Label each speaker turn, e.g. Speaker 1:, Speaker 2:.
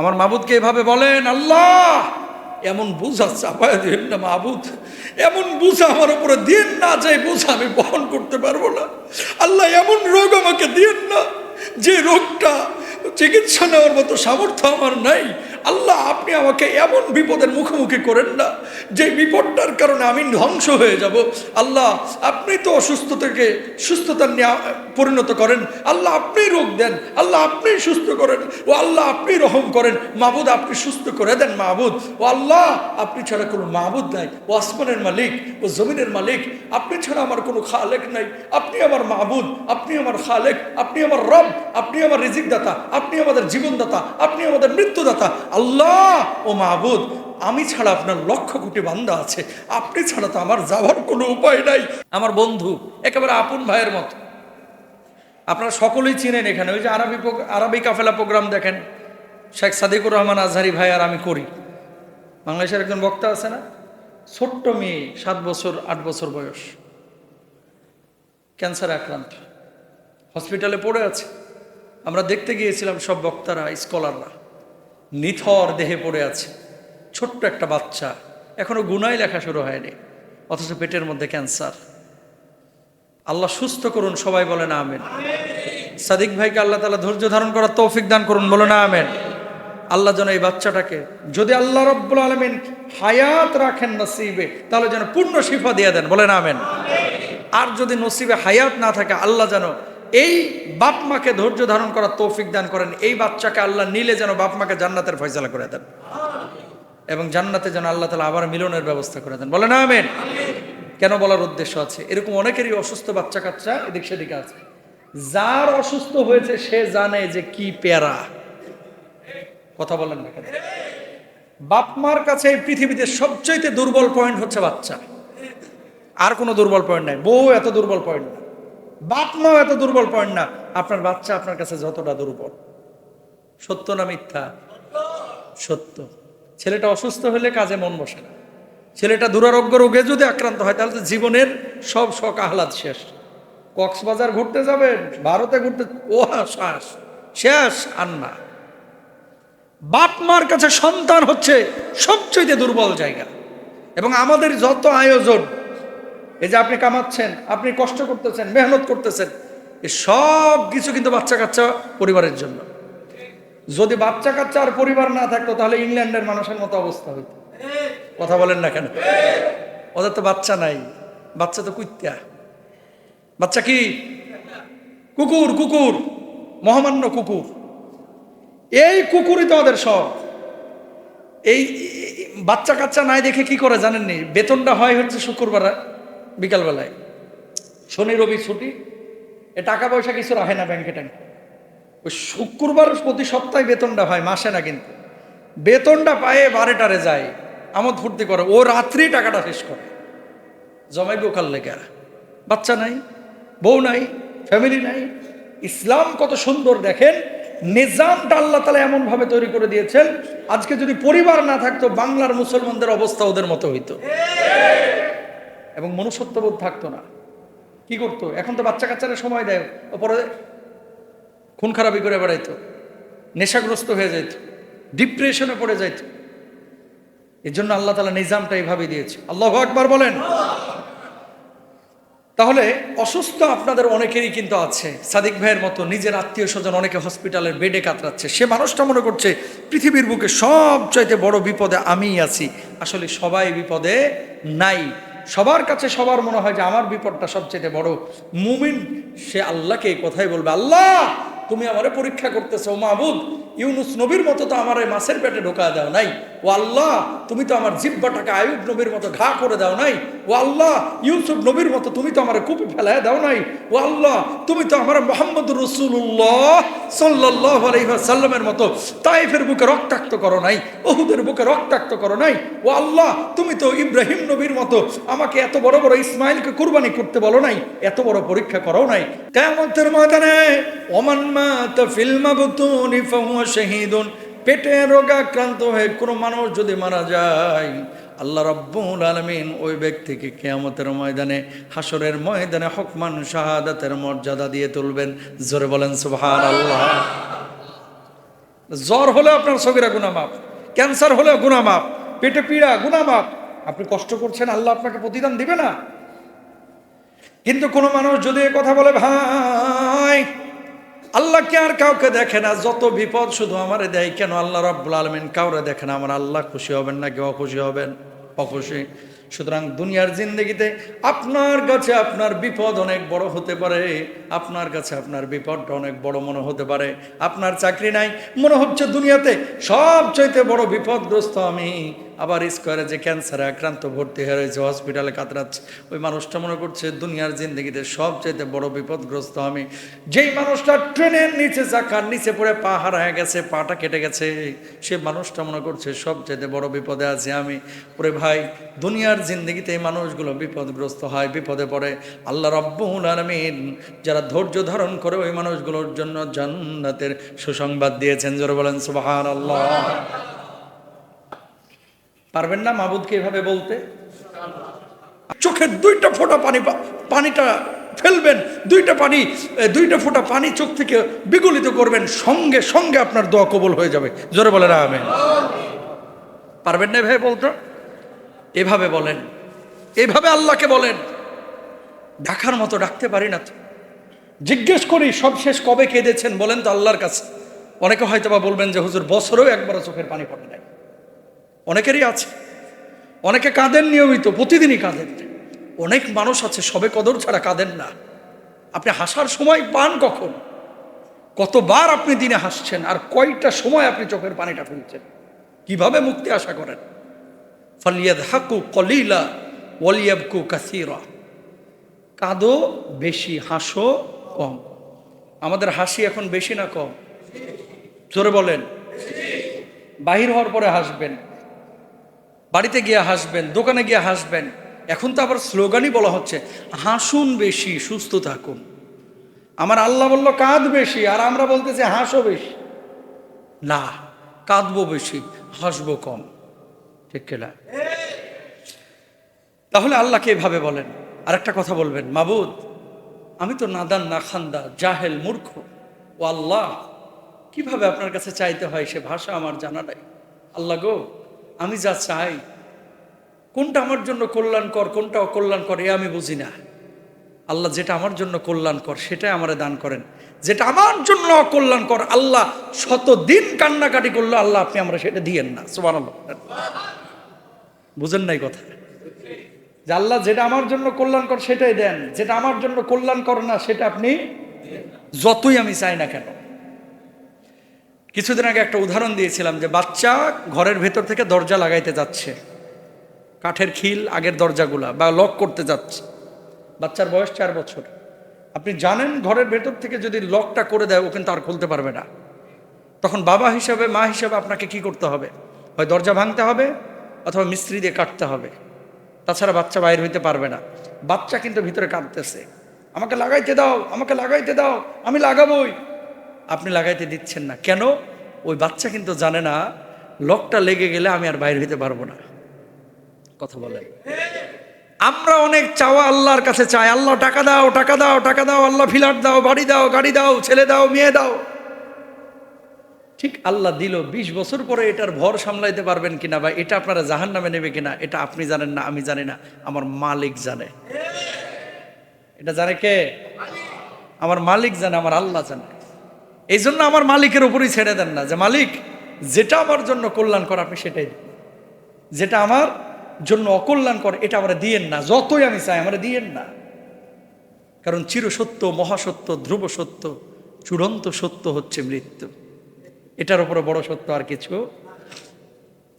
Speaker 1: আমার মাবুদকে এভাবে বলেন, আল্লাহ এমন বুঝা চাপায় দিন না মাবুদ, এমন বুঝা আমার উপরে দিন না যে বুঝা আমি বহন করতে পারবো না। আল্লাহ এমন রোগ আমাকে দিন না যে রোগটা চিকিৎসা নেওয়ার মতো সামর্থ্য আমার নাই। আল্লাহ আপনি আমাকে এমন বিপদের মুখোমুখি করেন না যে বিপদটার কারণে আমি ধ্বংস হয়ে যাব। আল্লাহ আপনি তো অসুস্থ থেকে সুস্থতা পরিণত করেন। আল্লাহ আপনি রোগ দেন, আল্লাহ আপনি সুস্থ করেন। ও আল্লাহ আপনি রহম করেন। মাবুদ আপনি সুস্থ করে দেন মাবুদ। ও আল্লাহ আপনি ছাড়া কোনো মাবুদ নাই। ও আসমানের মালিক, ও জমিনের মালিক, আপনি ছাড়া আমার কোনো খালেক নাই। আপনি আমার মাবুদ, আপনি আমার খালেক, আপনি আমার রব, আপনি আমার রিজিক দাতা, আপনি আমাদের জীবনদাতা, আপনি আমাদের মৃত্যুদাতা। আল্লাহ ও মাবুদ, আমি ছাড়া আপনার লক্ষ কোটি বান্দা আছে, আপনি ছাড়া তো আমার যাওয়ার কোনো উপায় নাই। আমার বন্ধু একেবারে আপন ভাইয়ের মতো, আপনারা সকলেই চিনেন। এখানে ওই যে আরবি কাফেলা প্রোগ্রাম দেখেন, শেখ সাদিকুর রহমান আজহারি ভাই আর আমি করি। বাংলাদেশের একজন বক্তা আছে না, ছোট্ট মেয়ে 7 বছর 8 বছর বয়স, ক্যান্সারে আক্রান্ত, হসপিটালে পড়ে আছে। আমরা দেখতে গিয়েছিলাম, সব বক্তারা স্কলাররা, নিথর দেহে পড়ে আছে। ছোট্ট একটা বাচ্চা, এখনো গুনাই লেখা শুরু হয়নি, অথচ পেটের মধ্যে ক্যান্সার। আল্লাহ সুস্থ করুন, সবাই বলে না আমেন। সাদিক ভাইকে আল্লাহ তাআলা ধৈর্য ধারণ করার তৌফিক দান করুন, বলে না আমেন। আল্লাহ যেন এই বাচ্চাটাকে, যদি আল্লাহ রাব্বুল আলামিন হায়াত রাখেন নসিবে, তাহলে যেন পূর্ণ শিফা দিয়ে দেন, বলে না আমেন। আর যদি নসিবে হায়াত না থাকে, আল্লাহ যেন এই বাপ মাকে ধৈর্য ধারণ করার তৌফিক দান করেন। এই বাচ্চাকে আল্লাহ নিলে যেন বাপ মাকে জান্নাতের ফয়সালা করে দেন, এবং জান্নাতে যেন আল্লাহ তাআলা আবার মিলনের ব্যবস্থা করে দেন, বলে না আমেন। কেন বলার উদ্দেশ্য আছে, এরকম অনেকেরই অসুস্থ বাচ্চা কাচ্চা এদিক সেদিকে আছে। যার অসুস্থ হয়েছে সে জানে যে কি প্যারা। কথা বলেন না কেন? বাপ মার কাছে এই পৃথিবীতে সবচাইতে দুর্বল পয়েন্ট হচ্ছে বাচ্চা, আর কোনো দুর্বল পয়েন্ট নাই। বউ এত দুর্বল পয়েন্ট না, বাপ মাও এত দুর্বল পয়েন্ট না। আপনার বাচ্চা আপনার কাছে যতটা দুর্বল। সত্য না মিথ্যা? সত্য। ছেলেটা অসুস্থ হলে কাজে মন বসে না। ছেলেটা দুরারোগ্য রোগে যদি আক্রান্ত হয়, তাহলে তো জীবনের সব শখ আহ্লাদ শেষ। কক্সবাজার ঘুরতে যাবেন, ভারতে ঘুরতে, ও শ্বাস শেষ আর না। বাপ মার কাছে সন্তান হচ্ছে সবচেয়ে দুর্বল জায়গা। এবং আমাদের যত আয়োজন, এই যে আপনি কামাচ্ছেন, আপনি কষ্ট করতেছেন, মেহনত করতেছেন, এই সব কিছু কিন্তু বাচ্চা কাচ্চা পরিবারের জন্য। যদি বাচ্চা কাচ্চা আর পরিবার না থাকতো, তাহলে ইংল্যান্ডের মানুষের মতো অবস্থা হইতো। কথা বলেন না কেন? ওদের তো বাচ্চা নাই, বাচ্চা তো কুত্তা। বাচ্চা কি? কুকুর, কুকুর, মহামান্য কুকুর। এই কুকুরই তো ওদের সব। এই বাচ্চা কাচ্চা নাই দেখে কি করে জানেননি? বেতনটা হয় হচ্ছে শুক্রবার বিকালবেলায়, শনি রবি ছুটি, এ টাকা পয়সা কিছু রাখে না ব্যাংকে ট্যাঙ্কে। ওই শুক্রবার প্রতি সপ্তাহে বেতনটা হয়, মাসে না। কিন্তু বেতনটা পায়ে বারেটারে যায়, আমোদ ফুর্তি করে, ও রাত্রি টাকাটা শেষ করে, জমাইবে ওকাল লেগা। বাচ্চা নাই, বউ নাই, ফ্যামিলি নাই। ইসলাম কত সুন্দর দেখেন, নিজামটা আল্লাহ তাআলা এমন ভাবে তৈরি করে দিয়েছেন। আজকে যদি পরিবার না থাকতো, বাংলার মুসলমানদের অবস্থা ওদের মতো হইতো, এবং মনুষ্যত্ববোধ থাকতো না। কি করতো? এখন তো বাচ্চা কাচ্চারা সময় দেয়, ওপরে খুন খারাপি করে বেড়াইতো, নেশাগ্রস্ত হয়ে যাইত, ডিপ্রেশনে পড়ে যাইত। এর জন্য আল্লাহ তাআলা নিজামটা এইভাবে দিয়েছে। আল্লাহু আকবার বলেন। তাহলে অসুস্থ আপনাদের অনেকেরই কিন্তু আছে। সাদিক ভাইয়ের মতো নিজের আত্মীয় স্বজন অনেকে হসপিটালের বেডে কাতরাচ্ছে। সে মানুষটা মনে করছে পৃথিবীর বুকে সবচাইতে বড় বিপদে আমিই আছি। আসলে সবাই বিপদে নাই। সবার কাছে সবার মনে হয় যে আমার বিপদটা সবচাইতে বড়। মুমিন সে আল্লাহকে এই কথাই বলবে, আল্লাহ তুমি আমারে পরীক্ষা করতেছো মাহবুদ। ইউনুস নবীর মতো তো আমার এই মাছের পেটে ঢোকা দাও নাই। ও আল্লাহ তুমি তো আমার জিহ্বাটাকে আইয়ুব নবীর মতো ঘা করে দাও নাই। ও আল্লাহ ইউসুফ নবীর মতো তুমি তো আমার কূপে ফেলায় দাও নাই। ও আল্লাহ তুমি তো আমার মুহাম্মদুর রাসূলুল্লাহ সাল্লাল্লাহু আলাইহি ওয়াসাল্লামের মতো তায়েফের বুকে রক্তাক্ত করো নাই, উহুদের বুকে রক্তাক্ত করো নাই। ও আল্লাহ তুমি তো ইব্রাহিম নবীর মতো আমাকে এত বড় বড় ইসমাইলকে কুরবানি করতে বলো নাই, এত বড় পরীক্ষা করো নাই। কিয়ামতের ময়দানে ওমান মাতা ফিল মাবতুনি ফাহুয়া শাহীদুন, পেটে রোগাক্রান্ত হয়ে কোনো মানুষ যদি মারা যায়, আল্লাহ রাব্বুল আলামিন ওই ব্যক্তিকে কিয়ামতের ময়দানে, হাসরের ময়দানে হুকমান শাহাদাতের মর্যাদা দিয়ে তুলবেন। জোরে বলেন সুবহানাল্লাহ। জ্বর হলে আপনার সগীরা গুনাহ মাফ, ক্যান্সার হলে গুনাহ মাফ, পেটে পীড়া গুনাহ মাফ। আপনি কষ্ট করছেন, আল্লাহ আপনাকে প্রতিদান দিবে না? কিন্তু কোনো মানুষ যদি এ কথা বলে, ভাই আল্লাহ কে আর কাউকে দেখে না, যত বিপদ শুধু আমারে দেয় কেন? আল্লাহ রাব্বুল আলামিন কাউরে দেখে না, আমার আল্লাহ খুশি হবেন না কেউ অখুশি হবেন? অখুশি। সুতরাং দুনিয়ার জিন্দগিতে আপনার কাছে আপনার বিপদ অনেক বড় হতে পারে, আপনার কাছে আপনার বিপদটা অনেক বড় মনে হতে পারে। আপনার চাকরি নাই, মনে হচ্ছে দুনিয়াতে সবচাইতে বড় বিপদগ্রস্ত আমি। আবার স্কোয়ারে যে ক্যান্সারে আক্রান্ত ভর্তি হয়ে রয়েছে, হসপিটালে কাতরাচ্ছে, ওই মানুষটা মনে করছে দুনিয়ার জিন্দগিতে সবচাইতে বড় বিপদগ্রস্ত আমি। যেই মানুষটা ট্রেনের নিচে চাকার নিচে পড়ে পা হারায় গেছে, পাটা কেটে গেছে, সে মানুষটা মনে করছে সবচাইতে বড় বিপদে আছি আমি। ওরে ভাই, দুনিয়ার জিন্দগিতে এই মানুষগুলো বিপদগ্রস্ত হয়, বিপদে পড়ে। আল্লাহ রাব্বুল আলামিন যারা ধৈর্য ধারণ করে ওই মানুষগুলোর জন্য জান্নাতের সুসংবাদ দিয়েছেন। জোরে বলেন সুবহানাল্লাহ। পারবেন না মাবুদকে এভাবে বলতে? চোখের দুইটা ফোঁটা পানিটা ফেলবেন, দুইটা ফোঁটা পানি চোখ থেকে বিগলিত করবেন, সঙ্গে সঙ্গে আপনার দোয়া কবুল হয়ে যাবে। জোরে বলেন আমিন। পারবেন না এভাবে বলতে? এভাবে বলেন, এভাবে আল্লাহকে বলেন। ডাকার মতো ডাকতে পারি না তো। জিজ্ঞেস করি সবশেষ কবে কেঁদেছেন বলেন তো আল্লাহর কাছে? অনেকে হয়তো বা বলবেন যে হুজুর বছরেও একবারও চোখের পানি পড়ে নাই। অনেকেরই আছে, অনেকে কাঁদেন নিয়মিত, প্রতিদিনই কাঁদেন। অনেক মানুষ আছে সবে কদর ছাড়া কাঁদেন না। আপনি হাসার সময় পান কখন? কতবার আপনি দিনে হাসছেন, আর কয়টা সময় আপনি চোখের পানিটা ফেলছেন? কিভাবে মুক্তি আশা করেন? ফালিয়াদহাকু কলিলা ওয়ালিয়াবকু কাসীরা। কাঁদো বেশি, হাসো কম। আমাদের হাসি এখন বেশি না কম? জোরে বলেন। বাহির হওয়ার পরে হাসবেন, বাড়িতে গিয়ে হাসবেন, দোকানে গিয়ে হাসবেন। এখন তো আবার স্লোগানই বলা হচ্ছে, হাসুন বেশি সুস্থ থাকুন। আমার আল্লাহ বলল কাঁদ বেশি, আর আমরা বলতেছি হাসো বেশি। না, কাঁদবো বেশি, হাসবো কম। ঠিক কিনা? তাহলে আল্লাহকে এভাবে বলেন। আর একটা কথা বলবেন, মাবুদ আমি তো নাদান, নাখান্দা, জাহেল, মূর্খ। ও আল্লাহ, কিভাবে আপনার কাছে চাইতে হয় সে ভাষা আমার জানা নাই। আল্লাহ গো, আমি যা চাই কোনটা আমার জন্য কল্যাণকর, কোনটা অকল্যাণকর এ আমি বুঝি না। আল্লাহ যেটা আমার জন্য কল্যাণকর সেটাই আমারে দান করেন। যেটা আমার জন্য অকল্যাণকর, আল্লাহ শতদিন কান্নাকাটি করলো, আল্লাহ আপনি আমরা সেটা দিয়েন না। সুবহানাল্লাহ। বুঝেন নাই কথা? যে আল্লাহ যেটা আমার জন্য কল্যাণকর সেটাই দেন, যেটা আমার জন্য কল্যাণকর না সেটা আপনি যতই আমি চাই না কেন। কিছুদিন আগে একটা উদাহরণ দিয়েছিলাম যে বাচ্চা ঘরের ভেতর থেকে দরজা লাগাইতে যাচ্ছে, কাঠের খিল আগের দরজাগুলা, বা লক করতে যাচ্ছে। বাচ্চার বয়স 4 বছর। আপনি জানেন ঘরের ভেতর থেকে যদি লকটা করে দেয় ও কিন্তু আর খুলতে পারবে না। তখন বাবা হিসাবে, মা হিসাবে আপনাকে কি করতে হবে? হয় দরজা ভাঙতে হবে অথবা মিস্ত্রি দিয়ে কাটতে হবে, তাছাড়া বাচ্চা বাইর হইতে পারবে না। বাচ্চা কিন্তু ভিতরে কাঁদতেছে, আমাকে লাগাইতে দাও, আমাকে লাগাইতে দাও, আমি লাগাবোই। আপনি লাগাইতে দিচ্ছেন না কেন? ওই বাচ্চা কিন্তু জানে না লকটা লেগে গেলে আমি আর বাইর হইতে পারবো না। কথা বলেন। আমরা অনেক চাওয়া আল্লাহর কাছে চাই, আল্লাহ টাকা দাও, টাকা দাও, টাকা দাও, আল্লাহ ফ্ল্যাট দাও, বাড়ি দাও, গাড়ি দাও, ছেলে দাও, মেয়ে দাও। ঠিক আল্লাহ দিল, 20 বছর পরে এটার ভর সামলাইতে পারবেন কিনা, বা এটা আপনারা জাহান্নামে নেবে কিনা, এটা আপনি জানেন না, আমি জানি না, আমার মালিক জানে। এটা জানে কে? আমার মালিক জানে, আমার আল্লাহ জানে। এই জন্য আমার মালিকের উপরই ছেড়ে দেন না, যে মালিক যেটা আমার জন্য কল্যাণকর আপনি সেটাই দিন, যেটা আমার জন্য অকল্যাণকর এটা আমরা দিয়েন না। যতই আমি চাই আমরা দিয়েন না। কারণ চিরসত্য, মহাসত্য, ধ্রুব সত্য, চূড়ান্ত সত্য হচ্ছে মৃত্যু। এটার উপরে বড় সত্য আর কিছু